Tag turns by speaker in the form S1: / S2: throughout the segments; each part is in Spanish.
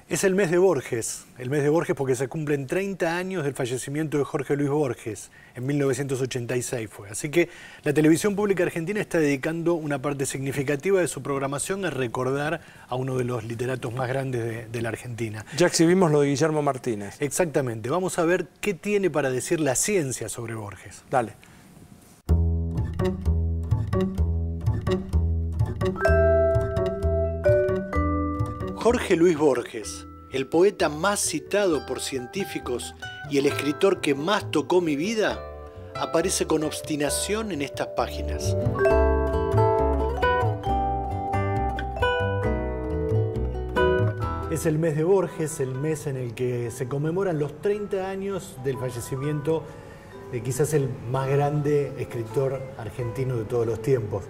S1: Es el mes de Borges porque se cumplen 30 años del fallecimiento de Jorge Luis Borges, en 1986 fue. Así que la televisión pública argentina está dedicando una parte significativa de su programación a recordar a uno de los literatos más grandes de la Argentina.
S2: Ya exhibimos lo de Guillermo Martínez.
S1: Exactamente, vamos a ver qué tiene para decir la ciencia sobre Borges.
S2: Dale.
S1: Jorge Luis Borges, el poeta más citado por científicos y el escritor que más tocó mi vida, aparece con obstinación en estas páginas. Es el mes de Borges, el mes en el que se conmemoran los 30 años del fallecimiento de quizás el más grande escritor argentino de todos los tiempos.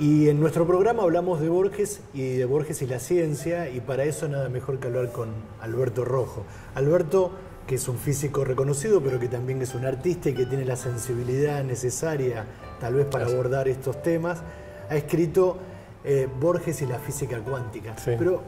S1: Y en nuestro programa hablamos de Borges y la ciencia, y para eso nada mejor que hablar con Alberto Rojo. Alberto, que es un físico reconocido, pero que también es un artista y que tiene la sensibilidad necesaria tal vez para abordar estos temas, ha escrito Borges y la física cuántica. Sí. Pero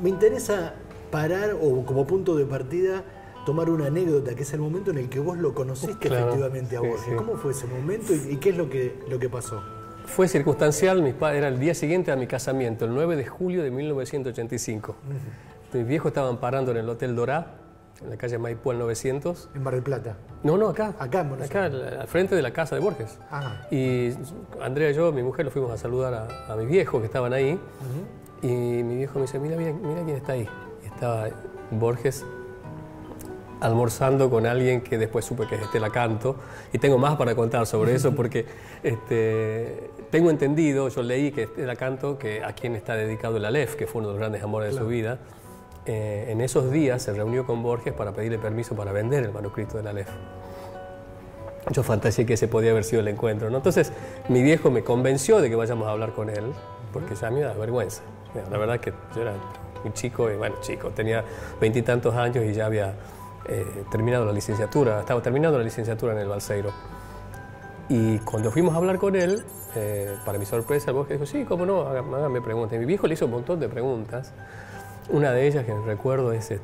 S1: me interesa parar, o como punto de partida, tomar una anécdota, que es el momento en el que vos lo conociste efectivamente a Borges. Sí. ¿Cómo fue ese momento y qué es lo que pasó?
S3: Fue circunstancial, era el día siguiente a mi casamiento, el 9 de julio de 1985. Mis viejos estaban parando en el Hotel Dorá, en la calle Maipú al 900.
S1: ¿En Mar del Plata?
S3: No, acá.
S1: Acá en Buenos Aires.
S3: Acá, al frente de la casa de Borges.
S1: Ajá.
S3: Y Andrea y yo, mi mujer, los fuimos a saludar a mis viejos que estaban ahí. Y mi viejo me dice, mira quién está ahí. Y estaba Borges almorzando con alguien que después supe que es Estela Canto, y tengo más para contar sobre eso porque tengo entendido, yo leí que Estela Canto, que a quien está dedicado el Aleph, que fue uno de los grandes amores de su vida, en esos días se reunió con Borges para pedirle permiso para vender el manuscrito del Aleph. Yo fantaseé que ese podía haber sido el encuentro, ¿no? Entonces mi viejo me convenció de que vayamos a hablar con él, porque ya me da vergüenza. La verdad que yo era muy chico, tenía 20 y tantos años y ya había terminado la licenciatura, estaba terminando la licenciatura en el Balseiro. Y cuando fuimos a hablar con él, para mi sorpresa, el Borges dijo, sí, cómo no, hágame preguntas. Y mi viejo le hizo un montón de preguntas. Una de ellas que recuerdo es,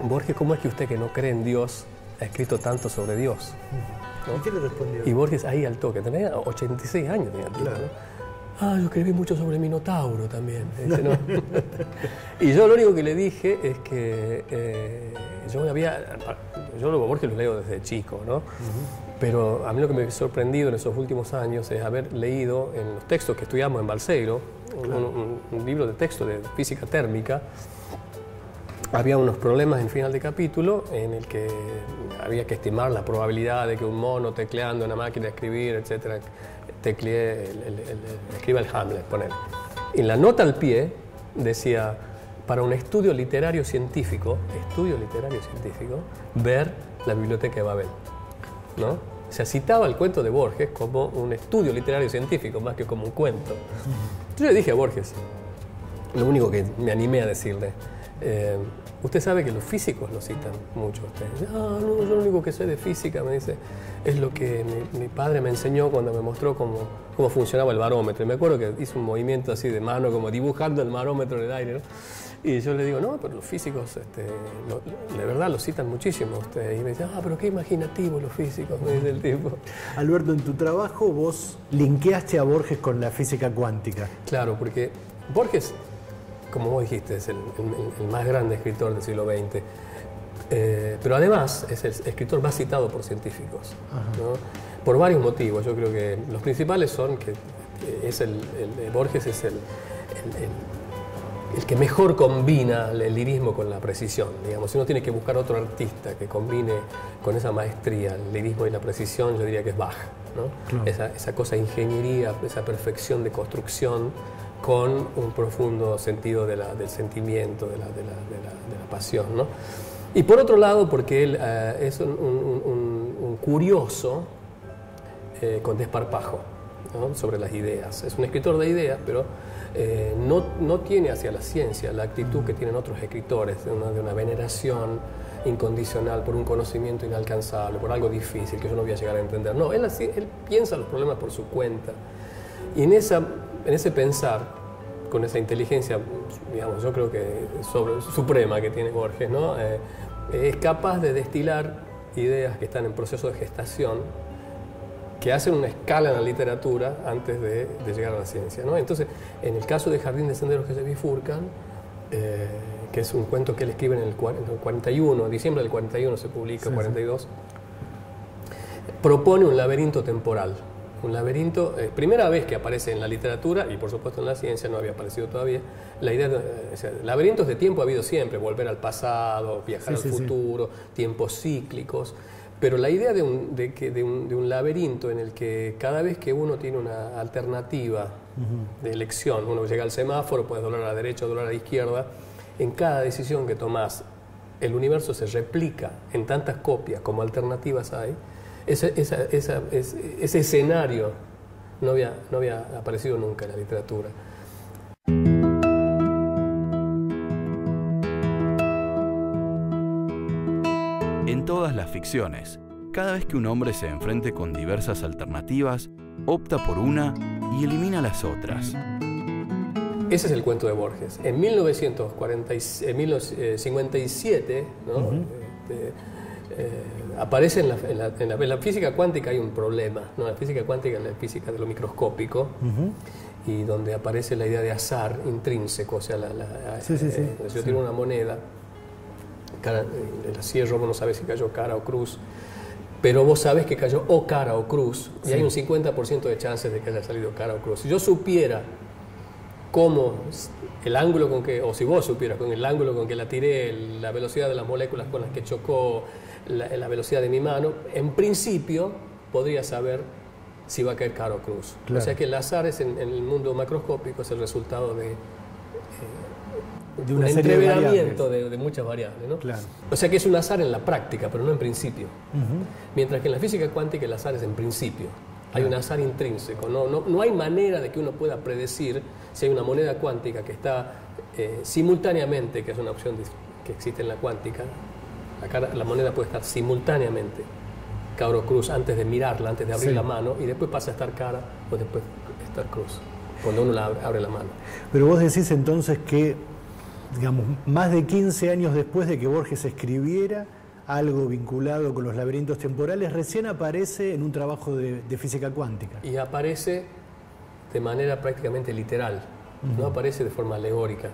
S3: Borges, ¿cómo es que usted, que no cree en Dios, ha escrito tanto sobre Dios?
S1: ¿no? ¿Y qué le respondió?
S3: Y Borges ahí al toque, tenía 86 años, claro. ¿No? Yo escribí mucho sobre Minotauro también. ¿No? Y yo lo único que le dije es que yo luego Borges lo leo desde chico, ¿no? Pero a mí lo que me ha sorprendido en esos últimos años es haber leído en los textos que estudiamos en Balseiro, un libro de texto de física térmica. Había unos problemas en final de capítulo en el que había que estimar la probabilidad de que un mono tecleando en una máquina de escribir, etcétera, escriba el Hamlet, poner. En la nota al pie decía, para un estudio literario científico, ver la biblioteca de Babel, ¿no? Se citaba el cuento de Borges como un estudio literario científico, más que como un cuento. Yo le dije a Borges, lo único que me animé a decirle, usted sabe que los físicos lo citan mucho. Usted. No, yo lo único que sé de física, me dice, es lo que mi padre me enseñó cuando me mostró cómo funcionaba el barómetro. Y me acuerdo que hizo un movimiento así de mano, como dibujando el barómetro en el aire, ¿no? Y yo le digo, no, pero los físicos, de verdad lo citan muchísimo usted. Y me dice, pero qué imaginativos los físicos, me dice el tipo.
S1: Alberto, en tu trabajo vos linkeaste a Borges con la física cuántica.
S3: Claro, porque Borges, como vos dijiste, es el más grande escritor del siglo XX. Pero además es el escritor más citado por científicos, ¿no? Por varios motivos. Yo creo que los principales son que Borges es el que mejor combina el lirismo con la precisión. Digamos, si uno tiene que buscar otro artista que combine con esa maestría el lirismo y la precisión, yo diría que es Bach, ¿no? Claro. Esa cosa de ingeniería, esa perfección de construcción con un profundo sentido del sentimiento, de la pasión, ¿no? Y por otro lado, porque él es un curioso con desparpajo, ¿no? Sobre las ideas. Es un escritor de ideas, pero no tiene hacia la ciencia la actitud que tienen otros escritores, de una veneración incondicional por un conocimiento inalcanzable, por algo difícil que yo no voy a llegar a entender. No, él piensa los problemas por su cuenta. Y en ese pensar con esa inteligencia, digamos, yo creo que suprema que tiene Borges, ¿no? Es capaz de destilar ideas que están en proceso de gestación, que hacen una escala en la literatura antes de llegar a la ciencia, ¿no? Entonces, en el caso de Jardín de Senderos que se bifurcan, que es un cuento que él escribe en el 41, diciembre del 41 se publica, 42, propone un laberinto temporal. Un laberinto, primera vez que aparece en la literatura y por supuesto en la ciencia, no había aparecido todavía, la idea de, laberintos de tiempo ha habido siempre, volver al pasado, viajar al futuro, tiempos cíclicos, pero la idea de un laberinto en el que cada vez que uno tiene una alternativa de elección, uno llega al semáforo, puedes doblar a la derecha o doblar a la izquierda, en cada decisión que tomás, el universo se replica en tantas copias como alternativas hay. Ese escenario no había aparecido nunca en la literatura.
S4: En todas las ficciones, cada vez que un hombre se enfrente con diversas alternativas, opta por una y elimina las otras.
S3: Ese es el cuento de Borges. En 1957, ¿no? Aparece en la física cuántica hay un problema, ¿no? La física cuántica es la física de lo microscópico, y donde aparece la idea de azar intrínseco, o sea, yo tiro una moneda, la cierro, vos no sabes si cayó cara o cruz, pero vos sabes que cayó o cara o cruz, y hay un 50% de chances de que haya salido cara o cruz. Si yo supiera cómo el ángulo con que, o si vos supieras con el ángulo con que la tiré, la velocidad de las moléculas con las que chocó, la velocidad de mi mano, en principio podría saber si va a caer cara o cruz. Claro. O sea que el azar es en el mundo macroscópico es el resultado de un entreveramiento de muchas variables, ¿no? Claro. O sea que es un azar en la práctica, pero no en principio. Mientras que en la física cuántica el azar es en principio. Hay un azar intrínseco. No hay manera de que uno pueda predecir si hay una moneda cuántica que está simultáneamente, que es una opción que existe en la cuántica. La moneda puede estar simultáneamente cara o cruz antes de mirarla, antes de abrir la mano, y después pasa a estar cara o después estar cruz, cuando uno abre la mano.
S1: Pero vos decís entonces que, digamos, más de 15 años después de que Borges escribiera algo vinculado con los laberintos temporales, recién aparece en un trabajo de física cuántica.
S3: Y aparece de manera prácticamente literal, no aparece de forma alegórica.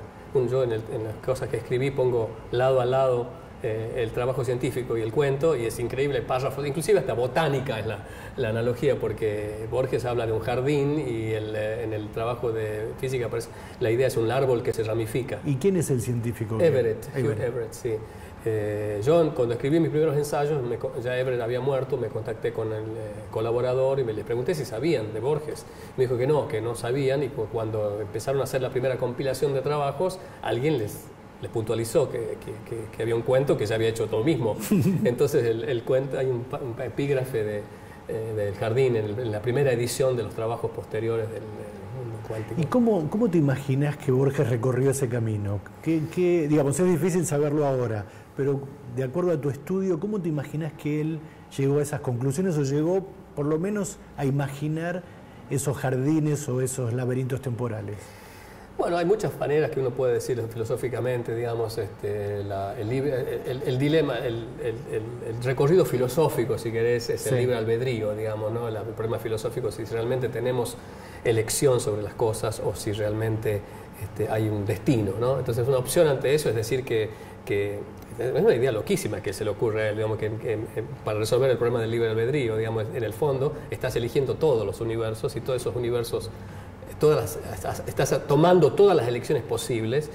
S3: Yo en las cosas que escribí pongo lado a lado el trabajo científico y el cuento, y es increíble, párrafos, inclusive hasta botánica es la analogía, porque Borges habla de un jardín y en el trabajo de física la idea es un árbol que se ramifica.
S1: ¿Y quién es el científico?
S3: Hugh Everett, sí. Yo cuando escribí mis primeros ensayos, ya Everett había muerto, me contacté con el colaborador y les pregunté si sabían de Borges. Me dijo que no sabían, y cuando empezaron a hacer la primera compilación de trabajos, alguien les puntualizó que había un cuento que ya había hecho todo mismo. Entonces el cuento, hay un epígrafe del Jardín en la primera edición de los trabajos posteriores del mundo cuántico.
S1: ¿Y cómo te imaginas que Borges recorrió ese camino? Digamos, es difícil saberlo ahora, pero de acuerdo a tu estudio, ¿cómo te imaginas que él llegó a esas conclusiones o llegó por lo menos a imaginar esos jardines o esos laberintos temporales?
S3: Bueno, hay muchas maneras que uno puede decir filosóficamente, digamos, el dilema, el recorrido filosófico, si querés, es el libre albedrío, digamos, ¿no? El problema filosófico es si realmente tenemos elección sobre las cosas o si realmente hay un destino, ¿no? Entonces, una opción ante eso es decir que es una idea loquísima que se le ocurre a él, digamos, que para resolver el problema del libre albedrío, digamos, en el fondo estás eligiendo todos los universos, y todos esos universos estás tomando todas las elecciones posibles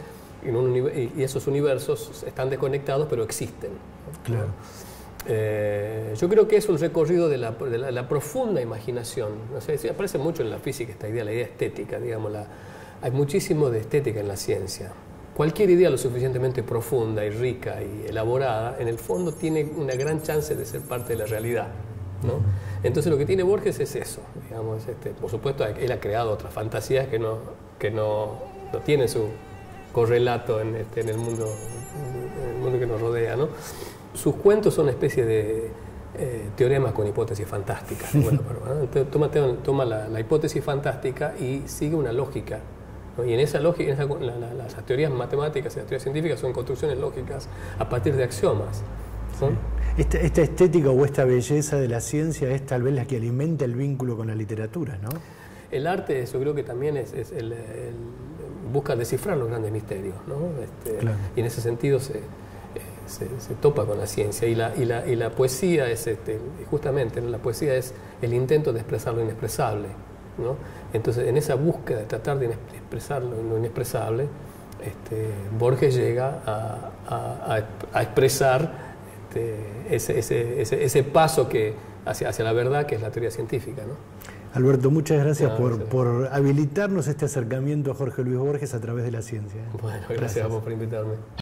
S3: y esos universos están desconectados pero existen.
S1: Claro.
S3: Yo creo que es un recorrido de la profunda imaginación. O sea, aparece mucho en la física esta idea, la idea estética, digamos, hay muchísimo de estética en la ciencia. Cualquier idea lo suficientemente profunda y rica y elaborada, en el fondo tiene una gran chance de ser parte de la realidad, ¿no? Entonces lo que tiene Borges es eso, digamos, por supuesto él ha creado otras fantasías que no tienen su correlato en el mundo que nos rodea, ¿no? Sus cuentos son una especie de teoremas con hipótesis fantásticas. Bueno, ¿no? Entonces, toma la hipótesis fantástica y sigue una lógica ¿no? Y en esa lógica, las teorías matemáticas y las teorías científicas son construcciones lógicas a partir de axiomas, ¿no?
S1: Esta estética o esta belleza de la ciencia es tal vez la que alimenta el vínculo con la literatura, ¿no?
S3: El arte, yo creo que también busca descifrar los grandes misterios, ¿no?
S1: Claro.
S3: Y en ese sentido se topa con la ciencia. Y la poesía es, justamente, ¿no? La poesía es el intento de expresar lo inexpresable, ¿no? Entonces, en esa búsqueda de tratar de expresar lo inexpresable, Borges llega a expresar ese paso hacia la verdad, que es la teoría científica, ¿no?
S1: Alberto, muchas gracias por habilitarnos este acercamiento a Jorge Luis Borges a través de la ciencia.
S3: Bueno, gracias a vos por invitarme.